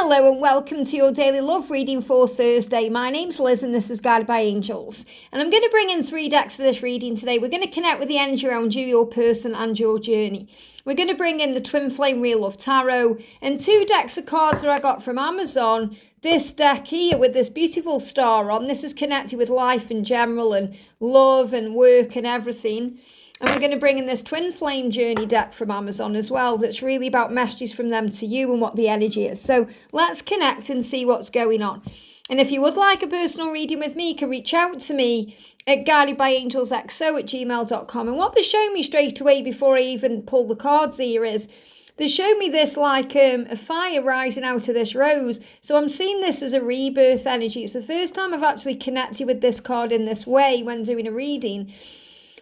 Hello and welcome to your daily love reading for Thursday. My name's Liz and this is Guided by Angels. And I'm going to bring in 3 decks for this reading today. We're going to connect with the energy around you, your person and your journey. We're going to bring in the Twin Flame Real Love Tarot and 2 decks of cards that I got from Amazon. This deck here with this beautiful star on, this is connected with life in general and love and work and everything. And we're going to bring in this Twin Flame Journey deck from Amazon as well. That's really about messages from them to you and what the energy is. So let's connect and see what's going on. And if you would like a personal reading with me, you can reach out to me at guidedbyangelsxo@gmail.com. And what they showed me straight away before I even pull the cards here is, they showed me this like a fire rising out of this rose. So I'm seeing this as a rebirth energy. It's the first time I've actually connected with this card in this way when doing a reading.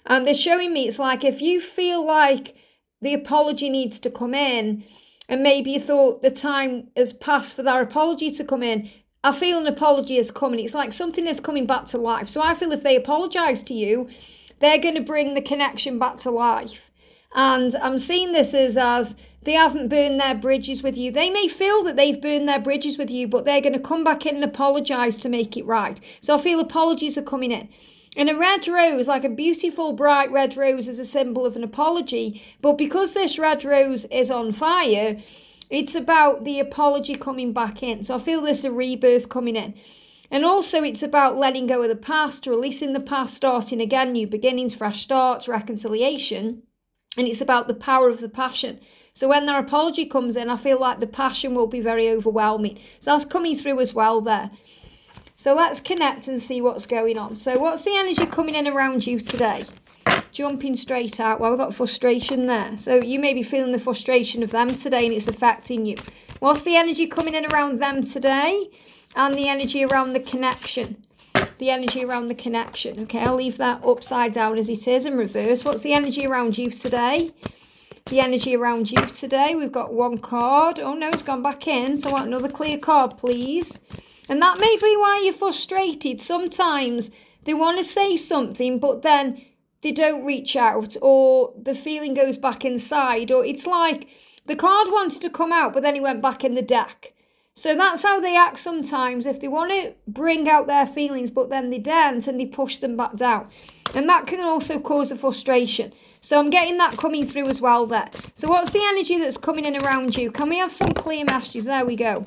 And they're showing me it's like if you feel like the apology needs to come in and maybe you thought the time has passed for that apology to come in, I feel an apology is coming. It's like something is coming back to life. So I feel if they apologise to you, they're going to bring the connection back to life. And I'm seeing this as they haven't burned their bridges with you. They may feel that they've burned their bridges with you, but they're going to come back in and apologise to make it right. So I feel apologies are coming in. And a red rose, like a beautiful bright red rose, is a symbol of an apology. But because this red rose is on fire, it's about the apology coming back in. So I feel there's a rebirth coming in. And also it's about letting go of the past, releasing the past, starting again, new beginnings, fresh starts, reconciliation. And it's about the power of the passion. So when their apology comes in, I feel like the passion will be very overwhelming. So that's coming through as well there. So let's connect and see what's going on. So what's the energy coming in around you today? Jumping straight out. Well, we've got frustration there. So you may be feeling the frustration of them today and it's affecting you. What's the energy coming in around them today? And the energy around the connection. The energy around the connection. Okay, I'll leave that upside down as it is in reverse. What's the energy around you today? The energy around you today. We've got 1 card. Oh no, it's gone back in. So I want another clear card, please. And that may be why you're frustrated. Sometimes they want to say something, but then they don't reach out, or the feeling goes back inside, or it's like the card wanted to come out, but then it went back in the deck. So that's how they act sometimes, if they want to bring out their feelings, but then they don't, and they push them back down. And that can also cause a frustration. So I'm getting that coming through as well there. So what's the energy that's coming in around you? Can we have some clear messages? There we go.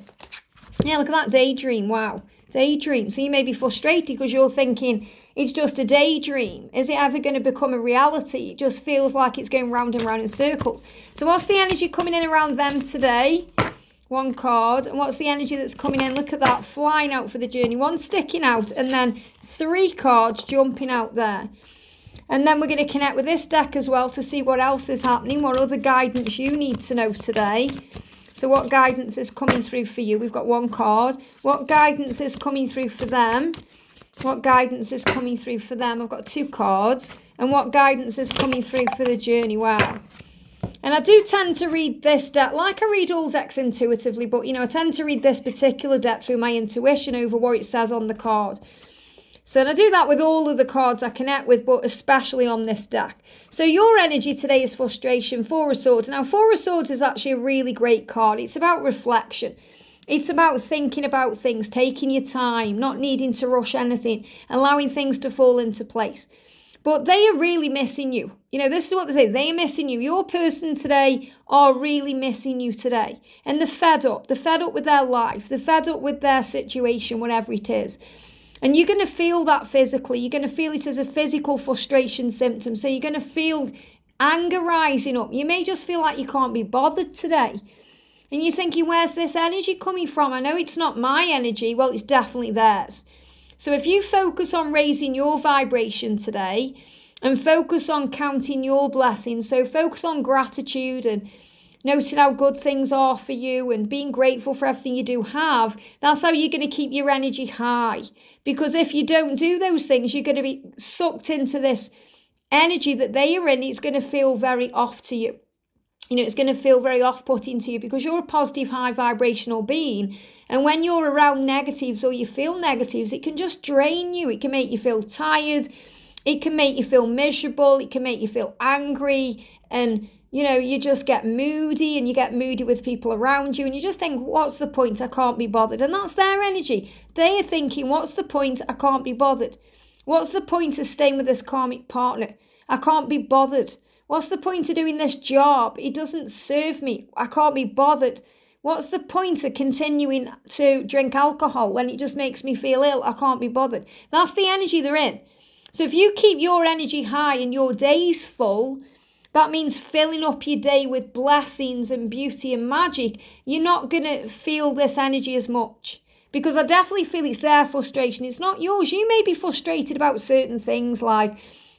Yeah, look at that daydream. Wow. Daydream. So you may be frustrated because you're thinking it's just a daydream. Is it ever going to become a reality? It just feels like it's going round and round in circles. So what's the energy coming in around them today? 1 card. And what's the energy that's coming in? Look at that. Flying out for the journey. 1 sticking out and then 3 cards jumping out there. And then we're going to connect with this deck as well to see what else is happening. What other guidance you need to know today. So what guidance is coming through for you? We've got 1 card. What guidance is coming through for them? What guidance is coming through for them? I've got 2 cards. And what guidance is coming through for the journey? Wow. And I do tend to read this deck, like I read all decks intuitively, but I tend to read this particular deck through my intuition over what it says on the card. So and I do that with all of the cards I connect with, but especially on this deck. So your energy today is frustration, 4 of Swords. Now, 4 of Swords is actually a really great card. It's about reflection. It's about thinking about things, taking your time, not needing to rush anything, allowing things to fall into place. But they are really missing you. This is what they say. They are missing you. Your person today are really missing you today. And they're fed up. They're fed up with their life. They're fed up with their situation, whatever it is. And you're going to feel that physically. You're going to feel it as a physical frustration symptom. So you're going to feel anger rising up. You may just feel like you can't be bothered today. And you're thinking, where's this energy coming from? I know it's not my energy. Well, it's definitely theirs. So if you focus on raising your vibration today and focus on counting your blessings, so focus on gratitude and noting how good things are for you and being grateful for everything you do have, that's how you're going to keep your energy high. Because if you don't do those things, you're going to be sucked into this energy that they are in. It's going to feel very off to you. It's going to feel very off-putting to you because you're a positive, high vibrational being. And when you're around negatives or you feel negatives, it can just drain you. It can make you feel tired. It can make you feel miserable. It can make you feel angry. And you just get moody, and you get moody with people around you, and you just think, what's the point? I can't be bothered. And that's their energy. They are thinking, what's the point? I can't be bothered. What's the point of staying with this karmic partner? I can't be bothered. What's the point of doing this job? It doesn't serve me. I can't be bothered. What's the point of continuing to drink alcohol when it just makes me feel ill? I can't be bothered. That's the energy they're in. So if you keep your energy high and your day's full, that means filling up your day with blessings and beauty and magic. You're not going to feel this energy as much. Because I definitely feel it's their frustration. It's not yours. You may be frustrated about certain things like,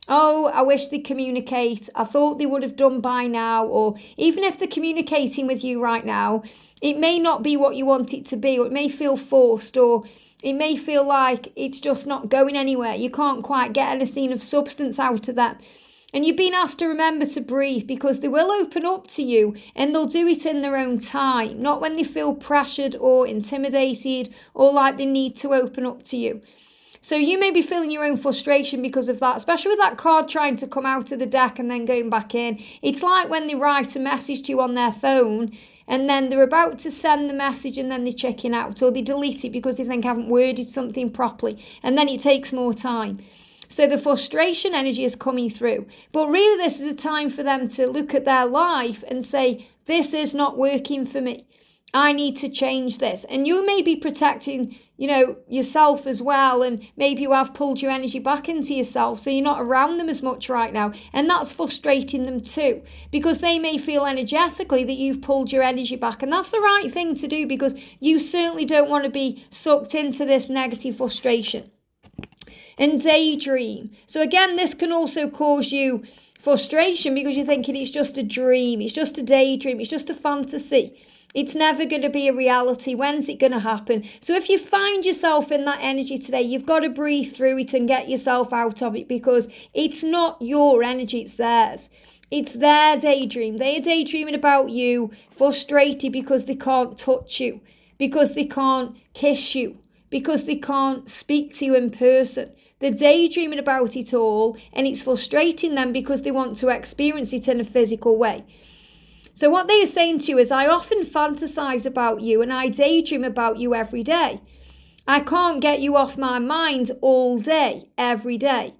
oh, I wish they'd communicate. I thought they would have done by now. Or even if they're communicating with you right now, it may not be what you want it to be. Or it may feel forced. Or it may feel like it's just not going anywhere. You can't quite get anything of substance out of that. And you've been asked to remember to breathe, because they will open up to you, and they'll do it in their own time, not when they feel pressured or intimidated or like they need to open up to you. So you may be feeling your own frustration because of that, especially with that card trying to come out of the deck and then going back in. It's like when they write a message to you on their phone, and then they're about to send the message and then they check it out, or they delete it because they think I haven't worded something properly, and then it takes more time. So the frustration energy is coming through. But really this is a time for them to look at their life and say, this is not working for me. I need to change this. And you may be protecting, yourself as well. And maybe you have pulled your energy back into yourself, so you're not around them as much right now. And that's frustrating them too, because they may feel energetically that you've pulled your energy back. And that's the right thing to do, because you certainly don't want to be sucked into this negative frustration. And daydream. So again, this can also cause you frustration because you're thinking it's just a dream, it's just a daydream, it's just a fantasy. It's never going to be a reality. When's it going to happen? So if you find yourself in that energy today, you've got to breathe through it and get yourself out of it, because it's not your energy, it's theirs. It's their daydream. They are daydreaming about you, frustrated because they can't touch you, because they can't kiss you, because they can't speak to you in person. They're daydreaming about it all, and it's frustrating them because they want to experience it in a physical way. So what they are saying to you is, I often fantasize about you and I daydream about you every day. I can't get you off my mind all day, every day.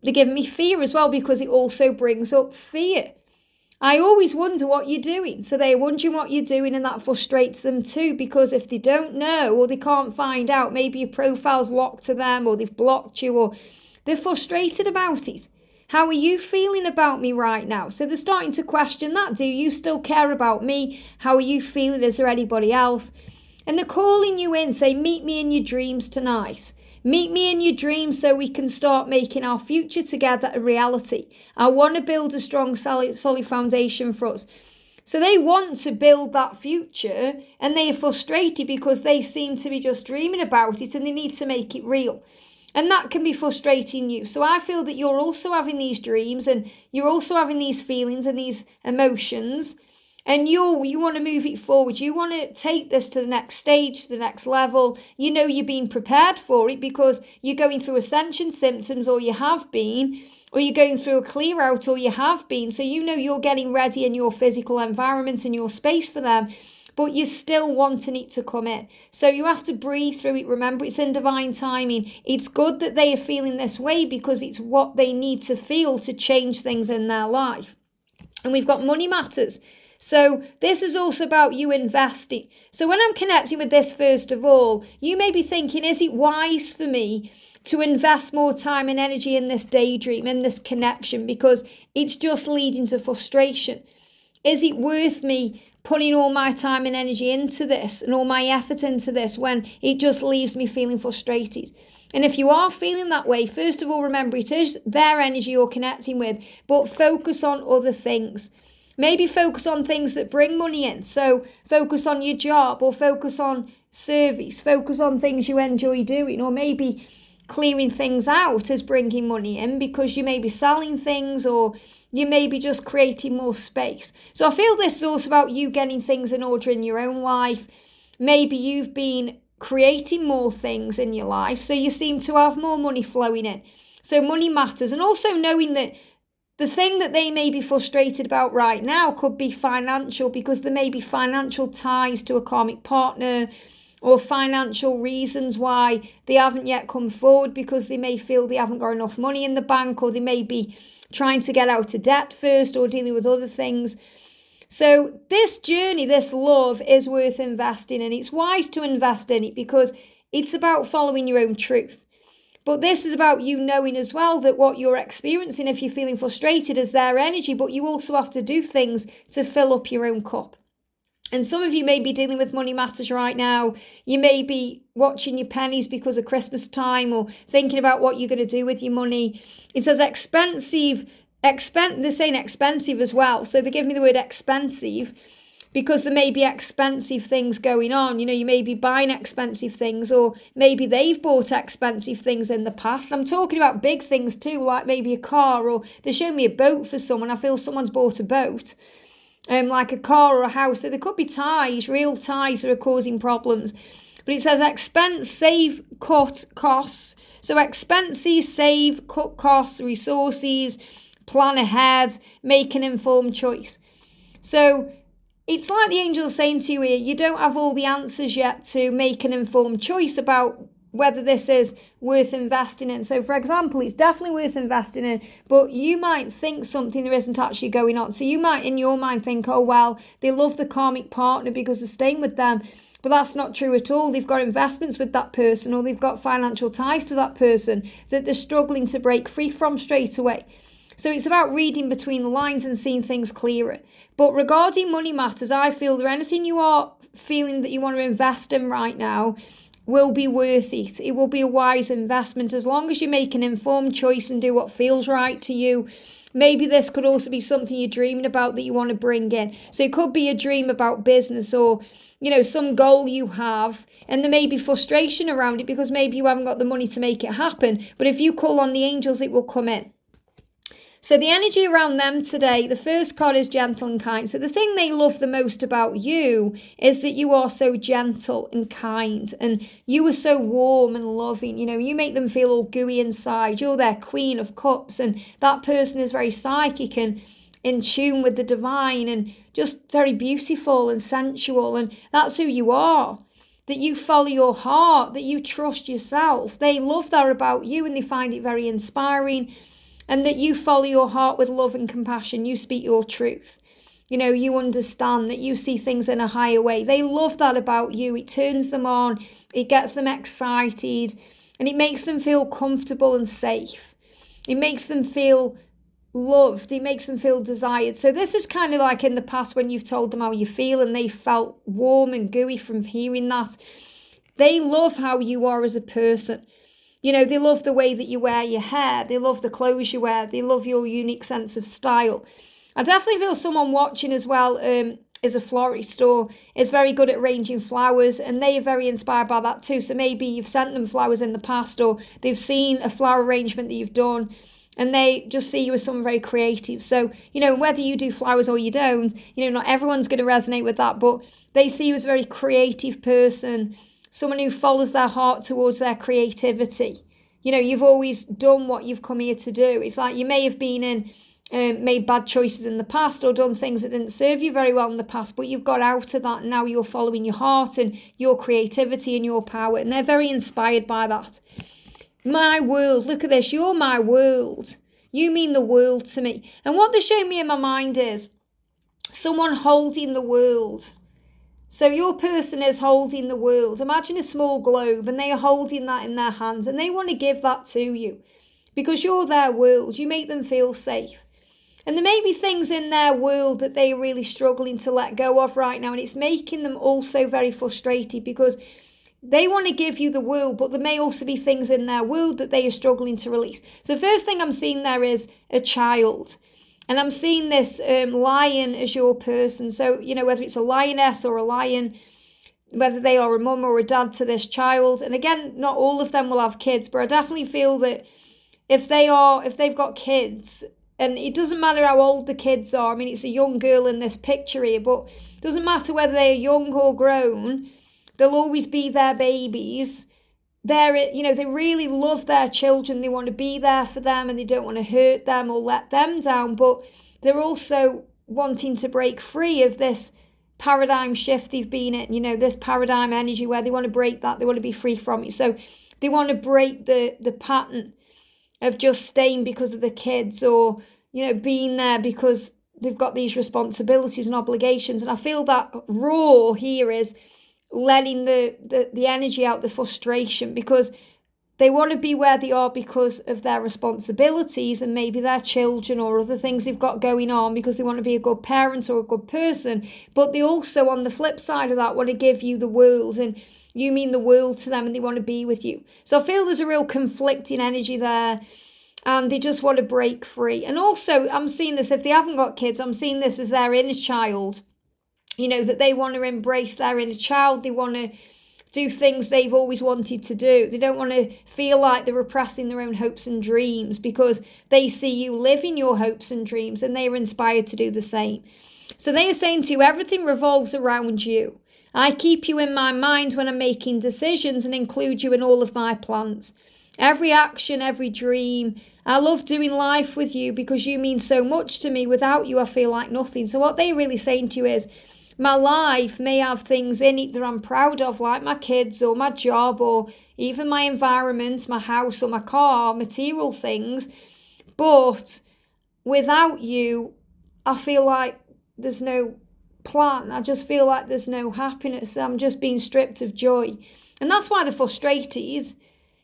They're giving me fear as well, because it also brings up fear. I always wonder what you're doing. So they're wondering what you're doing, and that frustrates them too, because if they don't know or they can't find out, maybe your profile's locked to them, or they've blocked you, or they're frustrated about it. How are you feeling about me right now? So they're starting to question that. Do you still care about me? How are you feeling? Is there anybody else? And they're calling you in, saying, meet me in your dreams tonight. Meet me in your dreams so we can start making our future together a reality. I want to build a strong, solid foundation for us. So they want to build that future, and they are frustrated because they seem to be just dreaming about it, and they need to make it real. And that can be frustrating you. So I feel that you're also having these dreams, and you're also having these feelings and these emotions. And you want to move it forward. You want to take this to the next stage, to the next level. You know you're being prepared for it because you're going through ascension symptoms, or you have been, or you're going through a clear out, or you have been. So you know you're getting ready in your physical environment and your space for them, but you're still wanting it to come in. So you have to breathe through it. Remember, it's in divine timing. It's good that they are feeling this way because it's what they need to feel to change things in their life. And we've got money matters. So this is also about you investing. So when I'm connecting with this, first of all, you may be thinking, is it wise for me to invest more time and energy in this daydream, in this connection, because it's just leading to frustration? Is it worth me putting all my time and energy into this and all my effort into this when it just leaves me feeling frustrated? And if you are feeling that way, first of all, remember it is their energy you're connecting with, but focus on other things. Maybe focus on things that bring money in. So focus on your job, or focus on service, focus on things you enjoy doing, or maybe clearing things out as bringing money in because you may be selling things, or you may be just creating more space. So I feel this is also about you getting things in order in your own life. Maybe you've been creating more things in your life, so you seem to have more money flowing in. So money matters. And also knowing that the thing that they may be frustrated about right now could be financial, because there may be financial ties to a karmic partner, or financial reasons why they haven't yet come forward, because they may feel they haven't got enough money in the bank, or they may be trying to get out of debt first, or dealing with other things. So this journey, this love, is worth investing in. It's wise to invest in it because it's about following your own truth. But this is about you knowing as well that what you're experiencing, if you're feeling frustrated, is their energy, but you also have to do things to fill up your own cup. And some of you may be dealing with money matters right now. You may be watching your pennies because of Christmas time, or thinking about what you're going to do with your money. It says expensive, they're saying expensive as well. So they give me the word expensive because there may be expensive things going on. You know, you may be buying expensive things, or maybe they've bought expensive things in the past. I'm talking about big things too, like maybe a car, or they're showing me a boat for someone. I feel someone's bought a boat. Like a car or a house. So there could be ties, real ties that are causing problems. But it says expense, save, cut costs. So expenses, save, cut costs, resources, plan ahead, make an informed choice. So it's like the angels saying to you here, you don't have all the answers yet to make an informed choice about whether this is worth investing in. So for example, it's definitely worth investing in, but you might think something there isn't actually going on. So you might in your mind think, oh, well, they love the karmic partner because they're staying with them. But that's not true at all. They've got investments with that person, or they've got financial ties to that person that they're struggling to break free from straight away. So it's about reading between the lines and seeing things clearer. But regarding money matters, I feel that anything you are feeling that you want to invest in right now will be worth it. It will be a wise investment as long as you make an informed choice and do what feels right to you. Maybe this could also be something you're dreaming about that you want to bring in. So it could be a dream about business, or, you know, some goal you have, and there may be frustration around it because maybe you haven't got the money to make it happen. But if you call on the angels, it will come in. So the energy around them today, the first card is gentle and kind. So the thing they love the most about you is that you are so gentle and kind, and you are so warm and loving. You know, you make them feel all gooey inside. You're their queen of cups, and that person is very psychic and in tune with the divine, and just very beautiful and sensual. And that's who you are. That you follow your heart, that you trust yourself. They love that about you, and they find it very inspiring. And that you follow your heart with love and compassion. You speak your truth. You know, you understand that you see things in a higher way. They love that about you. It turns them on. It gets them excited. And it makes them feel comfortable and safe. It makes them feel loved. It makes them feel desired. So this is kind of like in the past when you've told them how you feel and they felt warm and gooey from hearing that. They love how you are as a person. You know, they love the way that you wear your hair. They love the clothes you wear. They love your unique sense of style. I definitely feel someone watching as well is a florist or is very good at arranging flowers, and they are very inspired by that too. So maybe you've sent them flowers in the past, or they've seen a flower arrangement that you've done, and they just see you as someone very creative. So, you know, whether you do flowers or you don't, you know, not everyone's going to resonate with that, but they see you as a very creative person, someone who follows their heart towards their creativity. You know, you've always done what you've come here to do. It's like you may have been made bad choices in the past, or done things that didn't serve you very well in the past, but you've got out of that, and now you're following your heart and your creativity and your power, and they're very inspired by that. My world, look at this, you're my world. You mean the world to me. And what they're showing me in my mind is someone holding the world. So your person is holding the world. Imagine a small globe, and they are holding that in their hands, and they want to give that to you because you're their world. You make them feel safe. And there may be things in their world that they are really struggling to let go of right now, and it's making them also very frustrated because they want to give you the world, but there may also be things in their world that they are struggling to release. So the first thing I'm seeing there is a child. And I'm seeing this lion as your person. So, you know, whether it's a lioness or a lion, whether they are a mum or a dad to this child. And again, not all of them will have kids, but I definitely feel that if they've got kids, and it doesn't matter how old the kids are. I mean, it's a young girl in this picture here, but it doesn't matter whether they're young or grown. They'll always be their babies. they really love their children. They want to be there for them and they don't want to hurt them or let them down. But they're also wanting to break free of this paradigm shift they've been in, this paradigm energy where they want to break that. They want to be free from it. So they want to break the pattern of just staying because of the kids or, being there because they've got these responsibilities and obligations. And I feel that raw here is letting the energy out, the frustration, because they want to be where they are because of their responsibilities and maybe their children or other things they've got going on, because they want to be a good parent or a good person. But they also, on the flip side of that, want to give you the world, and you mean the world to them, and they want to be with you. So I feel there's a real conflicting energy there, and they just want to break free. And also, I'm seeing this, if they haven't got kids, I'm seeing this as their inner child, that they want to embrace their inner child. They want to do things they've always wanted to do. They don't want to feel like they're repressing their own hopes and dreams, because they see you living your hopes and dreams and they are inspired to do the same. So they are saying to you, everything revolves around you. I keep you in my mind when I'm making decisions and include you in all of my plans. Every action, every dream. I love doing life with you because you mean so much to me. Without you, I feel like nothing. So what they're really saying to you is, my life may have things in it that I'm proud of, like my kids or my job or even my environment, my house or my car, material things. But without you, I feel like there's no plan. I just feel like there's no happiness. I'm just being stripped of joy. And that's why they're frustrated.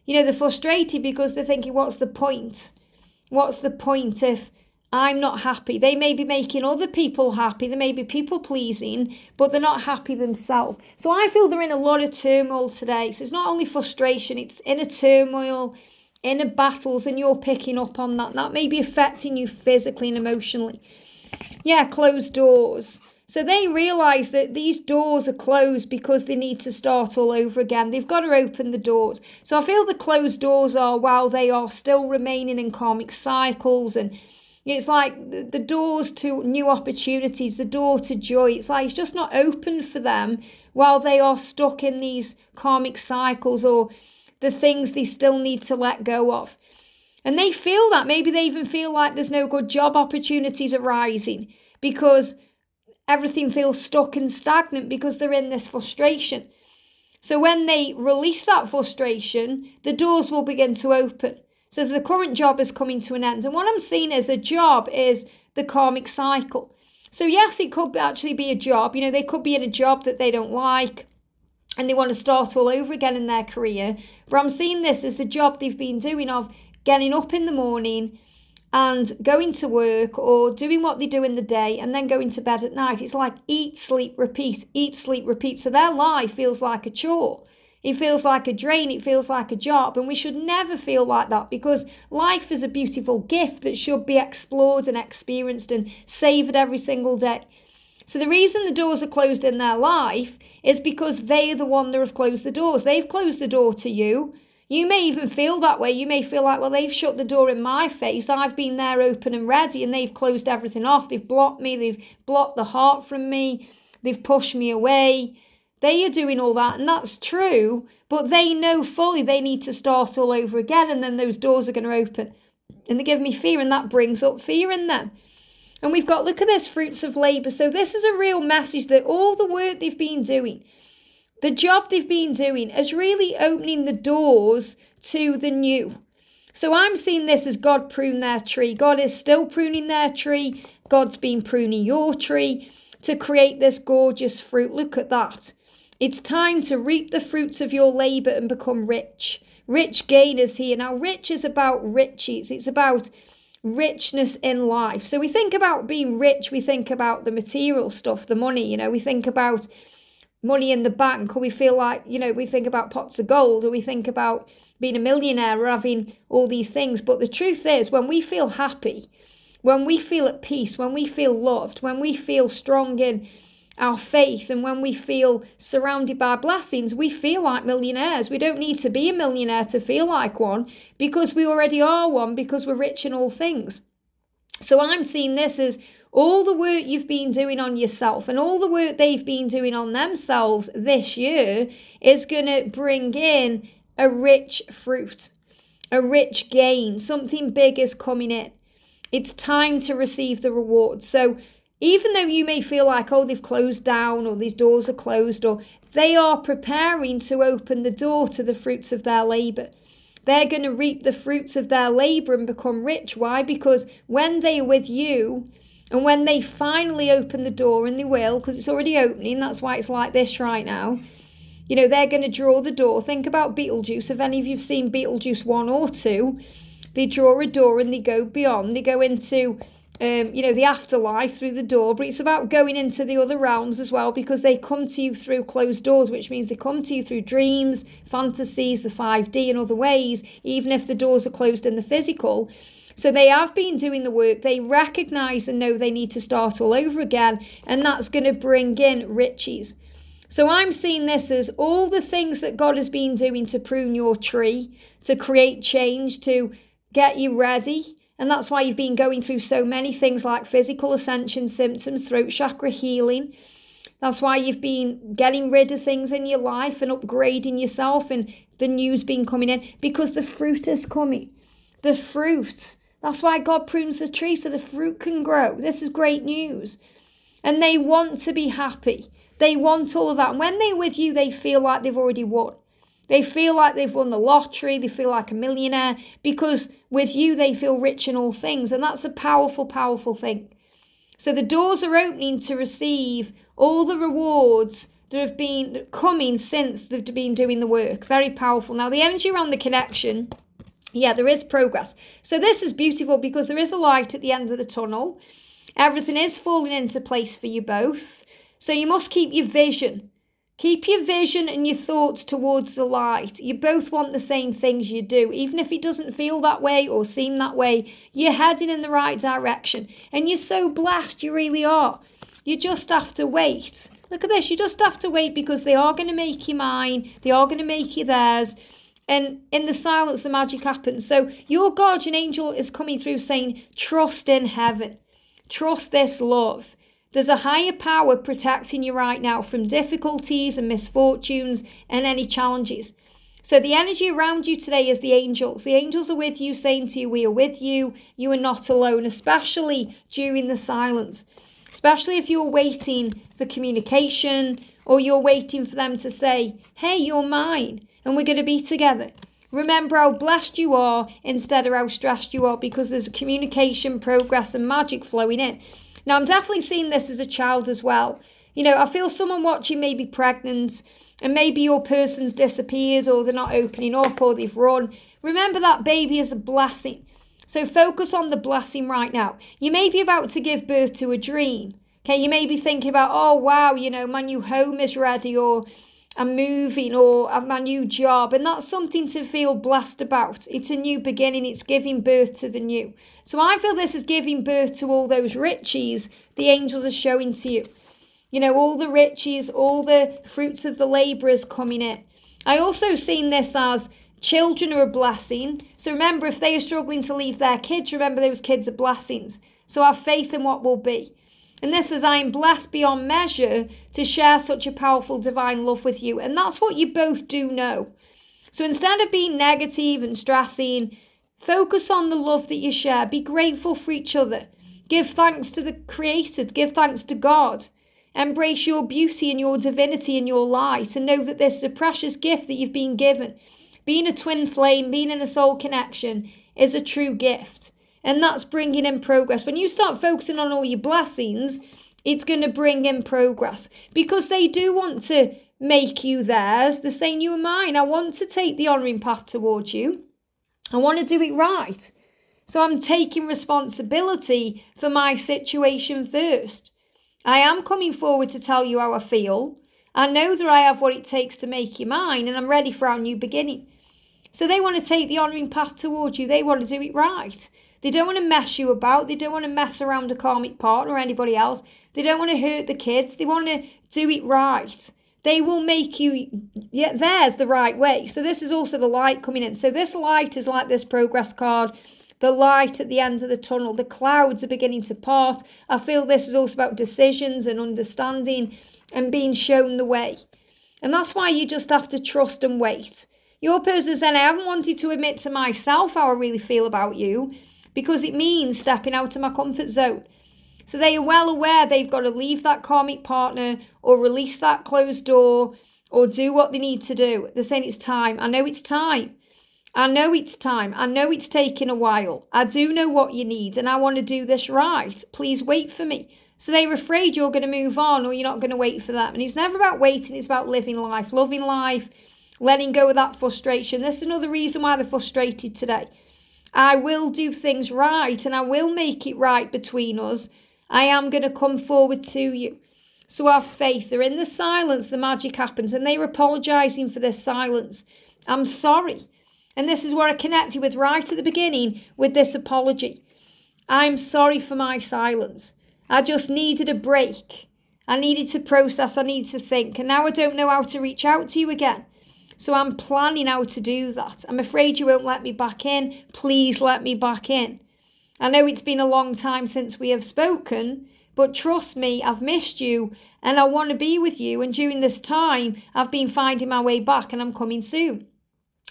They're frustrated because they're thinking, what's the point? What's the point if I'm not happy? They may be making other people happy. They may be people pleasing, but they're not happy themselves. So I feel they're in a lot of turmoil today. So it's not only frustration, it's inner turmoil, inner battles, and you're picking up on that. That may be affecting you physically and emotionally. Yeah, closed doors. So they realise that these doors are closed because they need to start all over again. They've got to open the doors. So I feel the closed doors are while they are still remaining in karmic cycles, and it's like the doors to new opportunities, the door to joy. It's like it's just not open for them while they are stuck in these karmic cycles or the things they still need to let go of. And they feel that. Maybe they even feel like there's no good job opportunities arising because everything feels stuck and stagnant because they're in this frustration. So when they release that frustration, the doors will begin to open. So the current job is coming to an end. And what I'm seeing is the job is the karmic cycle. So yes, it could actually be a job. They could be in a job that they don't like and they want to start all over again in their career. But I'm seeing this as the job they've been doing of getting up in the morning and going to work or doing what they do in the day and then going to bed at night. It's like eat, sleep, repeat, eat, sleep, repeat. So their life feels like a chore. It feels like a drain. It feels like a job. And we should never feel like that, because life is a beautiful gift that should be explored and experienced and savoured every single day. So the reason the doors are closed in their life is because they are the one that have closed the doors. They've closed the door to you. You may even feel that way. You may feel like, well, they've shut the door in my face. I've been there open and ready and they've closed everything off. They've blocked me. They've blocked the heart from me. They've pushed me away. They are doing all that, and that's true, but they know fully they need to start all over again, and then those doors are going to open. And they give me fear, and that brings up fear in them. And we've got, look at this, fruits of labour. So this is a real message that all the work they've been doing, the job they've been doing, is really opening the doors to the new. So I'm seeing this as God prune their tree. God is still pruning their tree. God's been pruning your tree to create this gorgeous fruit. Look at that. It's time to reap the fruits of your labour and become rich. Rich gainers here. Now, rich is about riches. It's about richness in life. So we think about being rich. We think about the material stuff, the money, we think about money in the bank, or we feel like, we think about pots of gold, or we think about being a millionaire or having all these things. But the truth is, when we feel happy, when we feel at peace, when we feel loved, when we feel strong in our faith, and when we feel surrounded by blessings, we feel like millionaires. We don't need to be a millionaire to feel like one, because we already are one, because we're rich in all things. So I'm seeing this as all the work you've been doing on yourself and all the work they've been doing on themselves this year is going to bring in a rich fruit, a rich gain. Something big is coming in. It's time to receive the reward. So even though you may feel like, oh, they've closed down or these doors are closed, or they are preparing to open the door to the fruits of their labor. They're going to reap the fruits of their labor and become rich. Why? Because when they are with you and when they finally open the door, and they will, because it's already opening, that's why it's like this right now. They're going to draw the door. Think about Beetlejuice. If any of you've seen Beetlejuice 1 or 2, they draw a door and they go beyond. They go into, the afterlife through the door. But it's about going into the other realms as well, because they come to you through closed doors, which means they come to you through dreams, fantasies, the 5D and other ways, even if the doors are closed in the physical. So they have been doing the work. They recognize and know they need to start all over again. And that's going to bring in riches. So I'm seeing this as all the things that God has been doing to prune your tree, to create change, to get you ready. And that's why you've been going through so many things like physical ascension symptoms, throat chakra healing. That's why you've been getting rid of things in your life and upgrading yourself, and the new's been coming in because the fruit is coming. The fruit. That's why God prunes the tree so the fruit can grow. This is great news. And they want to be happy. They want all of that. And when they're with you, they feel like they've already won. They feel like they've won the lottery. They feel like a millionaire because with you, they feel rich in all things. And that's a powerful, powerful thing. So the doors are opening to receive all the rewards that have been coming since they've been doing the work. Very powerful. Now, the energy around the connection, there is progress. So this is beautiful because there is a light at the end of the tunnel. Everything is falling into place for you both. So you must keep your vision. Keep your vision and your thoughts towards the light. You both want the same things you do. Even if it doesn't feel that way or seem that way, you're heading in the right direction. And you're so blessed, you really are. You just have to wait. Look at this, you just have to wait because they are going to make you mine. They are going to make you theirs. And in the silence, the magic happens. So your guardian angel is coming through saying, trust in heaven. Trust this love. There's a higher power protecting you right now from difficulties and misfortunes and any challenges. So the energy around you today is the angels. The angels are with you, saying to you, we are with you. You are not alone, especially during the silence. Especially if you're waiting for communication or you're waiting for them to say, hey, you're mine and we're going to be together. Remember how blessed you are instead of how stressed you are, because there's a communication, progress and magic flowing in. Now, I'm definitely seeing this as a child as well. I feel someone watching may be pregnant and maybe your person's disappeared or they're not opening up or they've run. Remember that baby is a blessing. So focus on the blessing right now. You may be about to give birth to a dream. Okay, you may be thinking about, oh, wow, my new home is ready, or I'm moving, or my new job. And that's something to feel blessed about. It's a new beginning. It's giving birth to the new. So I feel this is giving birth to all those riches the angels are showing to you. All the riches, all the fruits of the labor is coming in. I also seen this as children are a blessing. So remember, if they are struggling to leave their kids, remember those kids are blessings. So have faith in what will be. And this is, I am blessed beyond measure to share such a powerful divine love with you. And that's what you both do know. So instead of being negative and stressing, focus on the love that you share. Be grateful for each other. Give thanks to the Creator. Give thanks to God. Embrace your beauty and your divinity and your light. And know that this is a precious gift that you've been given. Being a twin flame, being in a soul connection is a true gift. And that's bringing in progress. When you start focusing on all your blessings, it's going to bring in progress. Because they do want to make you theirs. They're saying, you are mine. I want to take the honouring path towards you. I want to do it right. So I'm taking responsibility for my situation first. I am coming forward to tell you how I feel. I know that I have what it takes to make you mine, and I'm ready for our new beginning. So they want to take the honouring path towards you. They want to do it right. They don't want to mess you about. They don't want to mess around a karmic partner or anybody else. They don't want to hurt the kids. They want to do it right. They will make you theirs the right way. So this is also the light coming in. So this light is like this progress card. The light at the end of the tunnel. The clouds are beginning to part. I feel this is also about decisions and understanding and being shown the way. And that's why you just have to trust and wait. Your person is saying, I haven't wanted to admit to myself how I really feel about you because it means stepping out of my comfort zone. So they are well aware they've got to leave that karmic partner or release that closed door or do what they need to do. They're saying it's time. I know it's time. I know it's time. I know it's taking a while. I do know what you need and I want to do this right. Please wait for me. So they're afraid you're going to move on or you're not going to wait for them. And it's never about waiting. It's about living life, loving life, letting go of that frustration. This is another reason why they're frustrated today. I will do things right and I will make it right between us. I am going to come forward to you. So have faith. They're in the silence, the magic happens, and they're apologising for this silence. I'm sorry. And this is where I connected with right at the beginning with this apology. I'm sorry for my silence. I just needed a break. I needed to process. I needed to think. And now I don't know how to reach out to you again. So I'm planning how to do that. I'm afraid you won't let me back in. Please let me back in. I know it's been a long time since we have spoken, but trust me, I've missed you and I want to be with you. And during this time, I've been finding my way back and I'm coming soon.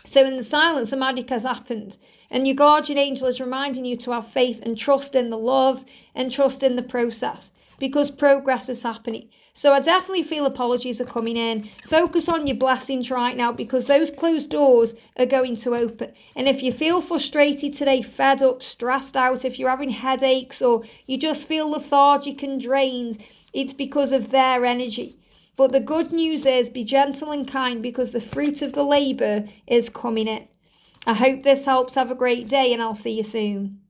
So in the silence, the magic has happened. And your guardian angel is reminding you to have faith and trust in the love and trust in the process because progress is happening. So I definitely feel apologies are coming in. Focus on your blessings right now because those closed doors are going to open. And if you feel frustrated today, fed up, stressed out, if you're having headaches or you just feel lethargic and drained, it's because of their energy. But the good news is be gentle and kind because the fruit of the labour is coming in. I hope this helps. Have a great day and I'll see you soon.